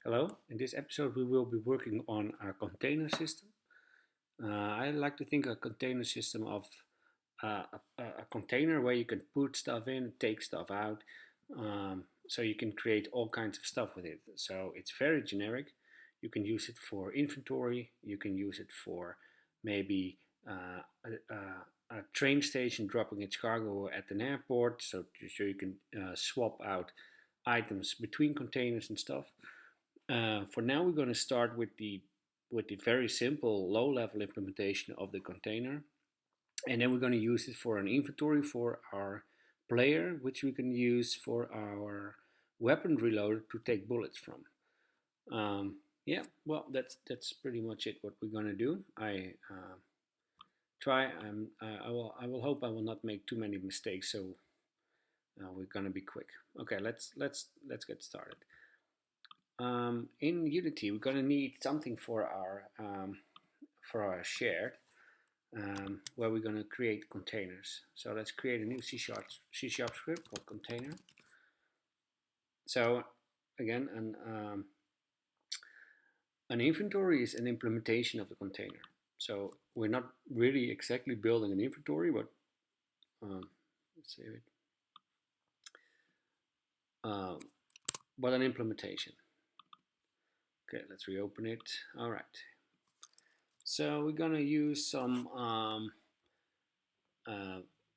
Hello, in this episode we will be working on our container system. I like to think a container system of a container where you can put stuff in, take stuff out, so you can create all kinds of stuff with it. So it's very generic. You can use it for inventory, you can use it for maybe a train station dropping its cargo at an airport, so you can swap out items between containers and stuff. For now, we're going to start with the very simple low-level implementation of the container, and then we're going to use it for an inventory for our player, which we can use for our weapon reloader to take bullets from. Yeah, well, that's pretty much it. What we're going to do, I will hope I will not make too many mistakes, so we're going to be quick. Okay, let's get started. In Unity, we're going to need something for our shared, where we're going to create containers. So let's create a new C# script called container. So again, an inventory is an implementation of the container. So we're not really exactly building an inventory, but let's save it. But an implementation. Okay, let's reopen it. All right. So we're gonna use some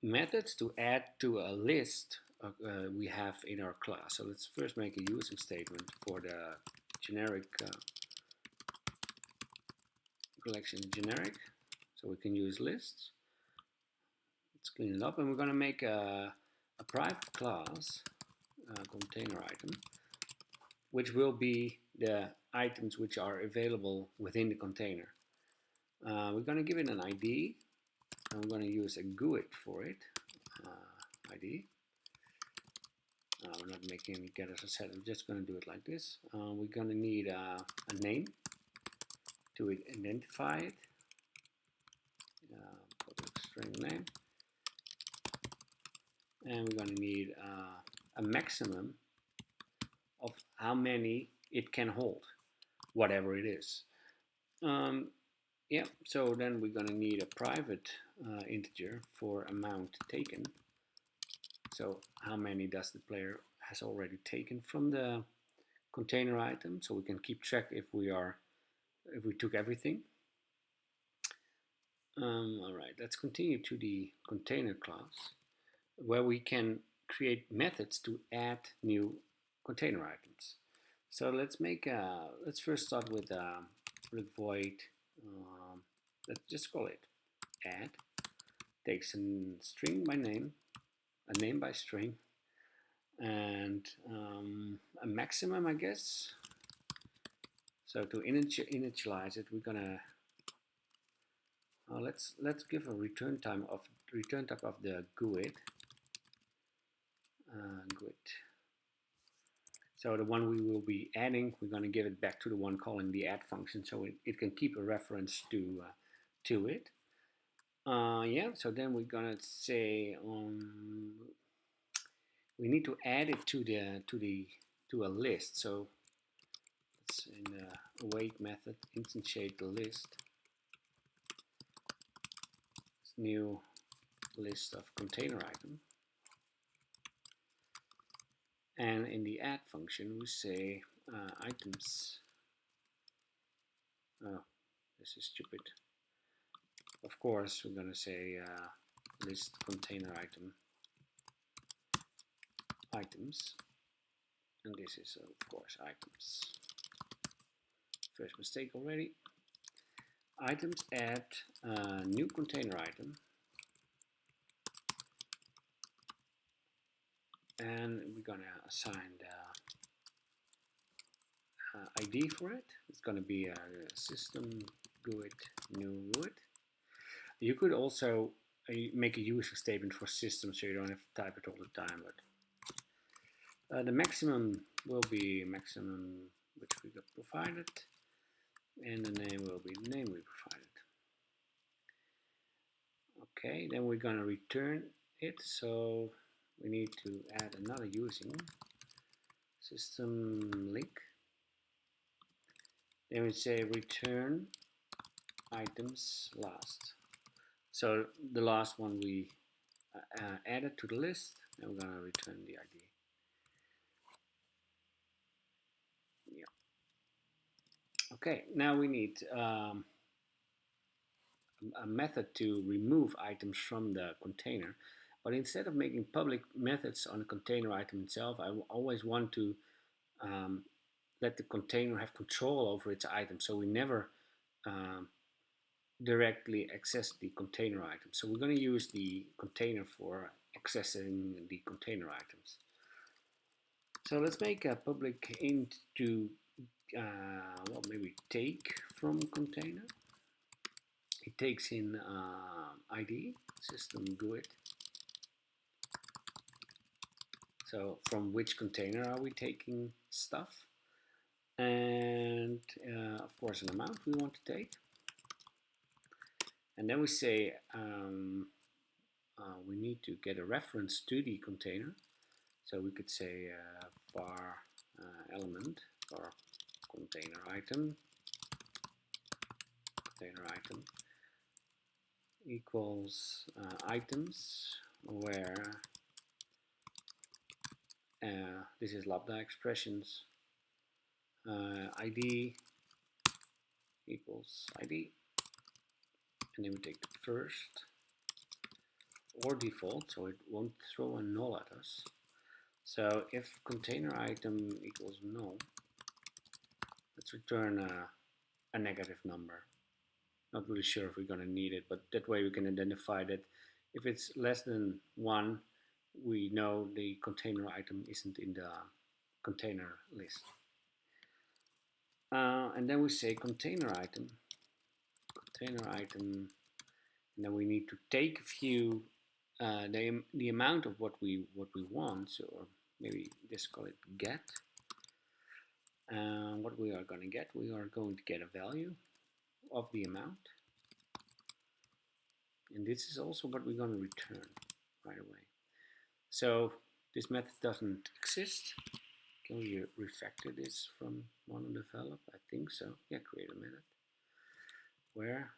methods to add to a list we have in our class. So let's first make a using statement for the generic collection generic. So we can use lists. Let's clean it up, and we're gonna make a private class container item, which will be the items which are available within the container. We're going to give it an ID, and we're going to use a GUID for it. ID. We're not making any getters or set. I'm just going to do it like this. We're going to need a name to identify it. Public string name. And we're going to need a maximum of how many it can hold, whatever it is. Yeah, so then we're going to need a private integer for amount taken. So how many does the player has already taken from the container item, so we can keep track if we took everything. All right, let's continue to the container class, where we can create methods to add new container items. So let's first start with void. Let's just call it add. Takes a string by name, a name by string, and a maximum, I guess. So to initialize it, we're gonna let's give a return type of the GUID. GUID. So the one we will be adding, we're going to give it back to the one calling the add function, so it can keep a reference to it. Yeah, so then we're going to say we need to add it to a list. So let's in the await method instantiate the list. New list of container item. And in the add function, we say items. Oh, this is stupid. Of course, we're going to say list container items. And this is, of course, items. First mistake already. Items add new container item. And we're going to assign the ID for it. It's going to be a system GUID new GUID. You could also make a user statement for system, so you don't have to type it all the time. But the maximum will be maximum which we got provided, and the name will be the name we provided. Okay, then we're going to return it. So we need to add another using system link. Then we say return items last. So the last one we added to the list, and we're gonna return the ID. Yeah. Okay, now we need a method to remove items from the container. But instead of making public methods on the container item itself, I always want to um, let the container have control over its item. So we never um, directly access the container item. So we're going to use the container for accessing the container items. So let's make a public int to well, maybe take from container. It takes in ID, system GUID. So from which container are we taking stuff? And of course an amount we want to take. And then we say we need to get a reference to the container. So we could say var element or container item equals items where this is lambda expressions ID equals ID, and then we take the first or default, so it won't throw a null at us. So if container item equals null, let's return a negative number. Not really sure if we're going to need it, but that way we can identify that if it's less than 1, we know the container item isn't in the container list. And then we say container item, and then we need to take a few the amount of what we want. So maybe just call it get. What we are going to get, we are going to get a value of the amount, and this is also what we're going to return right away. So this method doesn't exist. Can we refactor this from monodevelop? I think so. Yeah, create a method where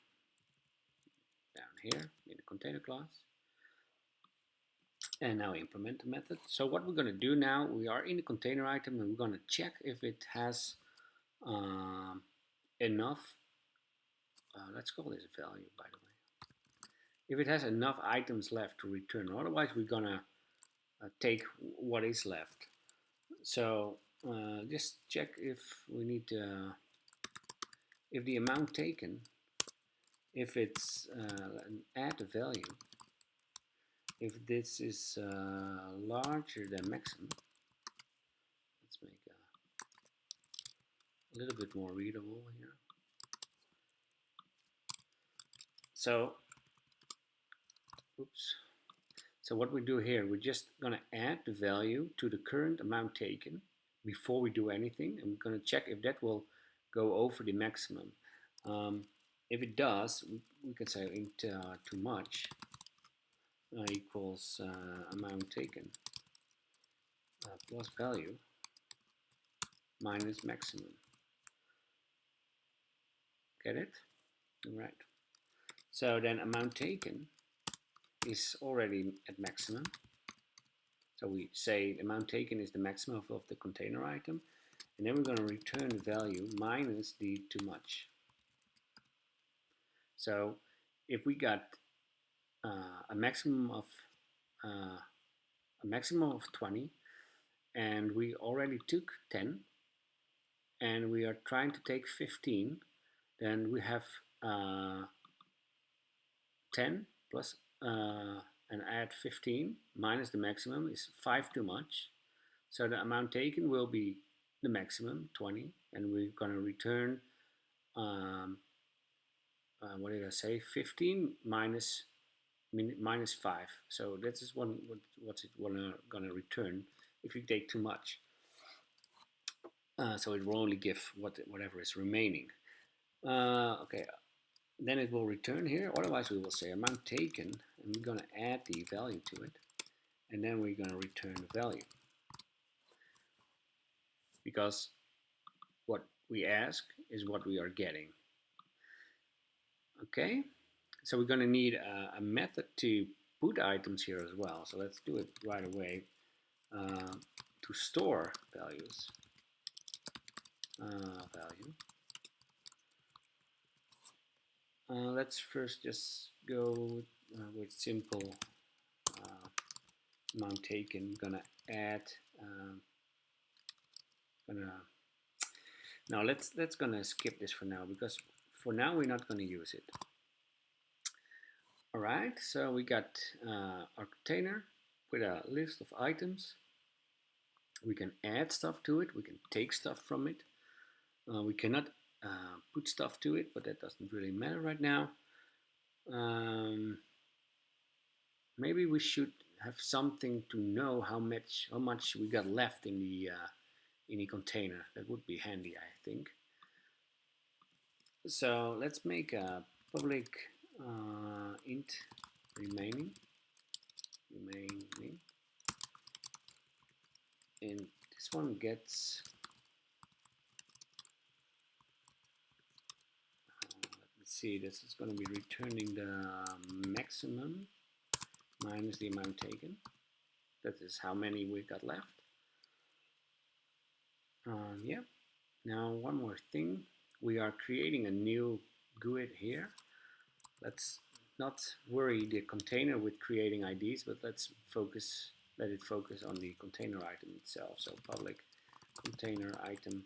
down here in the container class, and now implement the method. So what we're going to do now, we are in the container item and we're going to check if it has enough, let's call this a value by the way, if it has enough items left to return. Otherwise we're going to take what is left. So just check if we need if the amount taken, if it's add a value, if this is larger than maximum. Let's make a little bit more readable here. So, oops. So what we do here, we're just going to add the value to the current amount taken before we do anything, and we're going to check if that will go over the maximum. If it does, we can say int too much equals amount taken plus value minus maximum. Get it? Right. So then amount taken is already at maximum. So we say the amount taken is the maximum of the container item, and then we're going to return the value minus the too much. So if we got a maximum of 20, and we already took 10, and we are trying to take 15, then we have 10 plus and add 15 minus the maximum is 5 too much. So the amount taken will be the maximum, 20, and we're going to return, what did I say, 15 minus 5. So that is what's it going to return if you take too much. So it will only give whatever is remaining. Okay, then it will return here. Otherwise we will say amount taken, and we're going to add the value to it, and then we're going to return the value, because what we ask is what we are getting. Okay, so we're going to need a method to put items here as well. So let's do it right away. To store values, value. Let's first just go with simple amount taken. Gonna add. Gonna Now let's gonna skip this for now because for now we're not gonna use it. All right, so we got our container with a list of items. We can add stuff to it. We can take stuff from it. We cannot put stuff to it, but that doesn't really matter right now. Maybe we should have something to know how much we got left in the container. That would be handy, I think. So let's make a public int remaining, and this one gets. Let's see. This is going to be returning the maximum minus the amount taken. That is how many we got left. Yeah. Now one more thing. We are creating a new GUID here. Let's not worry the container with creating IDs, but let it focus on the container item itself. So public container item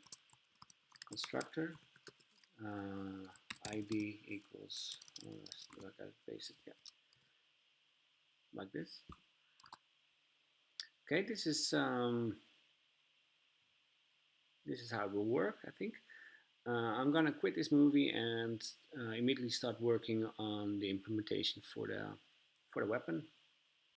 constructor ID equals, I gotta paste it, yeah, like this. Okay, this is how it will work, I think. I'm gonna quit this movie and immediately start working on the implementation for the weapon.